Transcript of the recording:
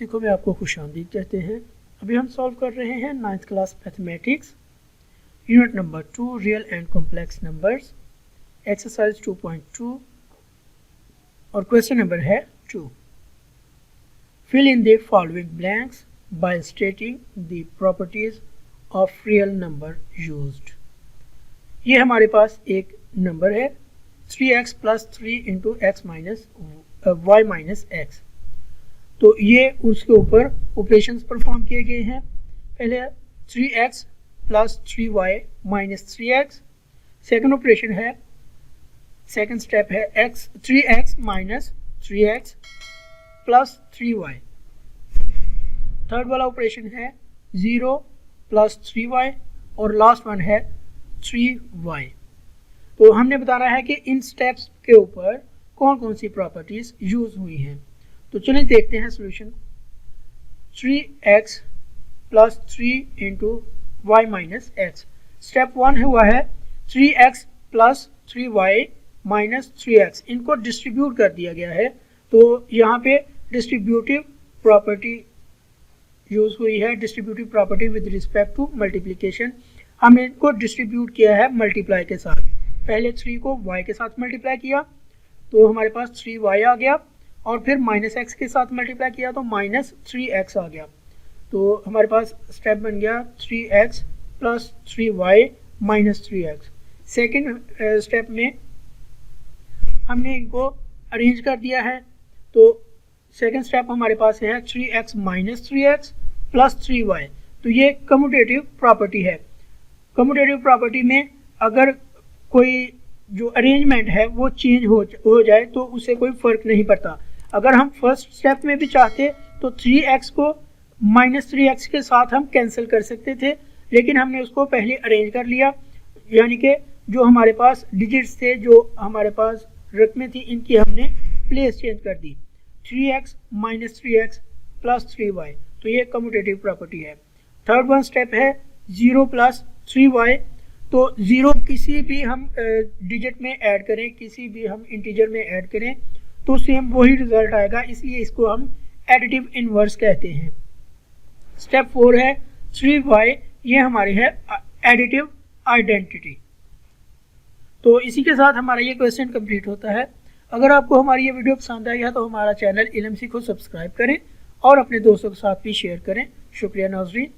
सीखो में आपको खुशामदीद कहते हैं। अभी हम सॉल्व कर रहे हैं 9th class mathematics unit number 2 real and complex numbers, exercise 2.2 और क्वेश्चन नंबर है 2। Fill in the following blanks by stating the properties of real number used. ये हमारे पास एक नंबर है 3x + 3 × x - y - x। तो ये उसके ऊपर ऑपरेशंस परफॉर्म किए गए हैं। पहले 3x + 3y - 3x। Second operation है, सेकंड स्टेप है 3x - 3x + 3y। थर्ड वाला ऑपरेशन है 0 + 3y और लास्ट वन है 3y। तो हमने बताना है कि इन स्टेप्स के ऊपर कौन कौन सी प्रॉपर्टीज यूज हुई हैं। तो चलिए देखते हैं solution. 3x + 3 × y - x। Step 1 हुआ है 3x + 3y - 3x। इनको डिस्ट्रीब्यूट कर दिया गया है, तो यहाँ पे डिस्ट्रीब्यूटिव प्रॉपर्टी यूज हुई है। Distributive property with respect to multiplication. हमने इनको डिस्ट्रीब्यूट किया है मल्टीप्लाई के साथ। पहले 3 को y के साथ मल्टीप्लाई किया तो हमारे पास 3y आ गया, और फिर -x के साथ मल्टीप्लाई किया तो -3x आ गया। तो हमारे पास स्टेप बन गया 3x + 3y - 3x। Second step में हमने इनको अरेंज कर दिया है। तो सेकेंड स्टेप हमारे पास है 3x - 3x + 3y। तो ये कम्यूटेटिव प्रॉपर्टी है। कम्यूटेटिव प्रॉपर्टी में अगर कोई जो अरेंजमेंट है वो चेंज हो जाए तो उससे कोई फ़र्क नहीं पड़ता। अगर हम फर्स्ट स्टेप में भी चाहते तो 3x को -3x के साथ हम कैंसिल कर सकते थे, लेकिन हमने उसको पहले अरेंज कर लिया। यानी कि जो हमारे पास डिजिट्स थे, जो हमारे पास रकमें थी, इनकी हमने प्लेस चेंज कर दी। 3x - 3x + 3y। तो ये कम्यूटेटिव प्रॉपर्टी है। थर्ड वन स्टेप है 0 + 3y। तो 0 किसी भी हम डिजिट में ऐड करें, किसी भी हम इंटीजर में ऐड करें तो सेम वही रिजल्ट आएगा, इसलिए इसको हम एडिटिव इनवर्स कहते हैं। स्टेप 4 है 3y। ये हमारी है एडिटिव आइडेंटिटी। तो इसी के साथ हमारा ये क्वेश्चन कंप्लीट होता है। अगर आपको हमारी ये वीडियो पसंद आई है तो हमारा चैनल इल्म सीखो सब्सक्राइब करें और अपने दोस्तों के साथ भी शेयर करें। शुक्रिया नाज़रीन।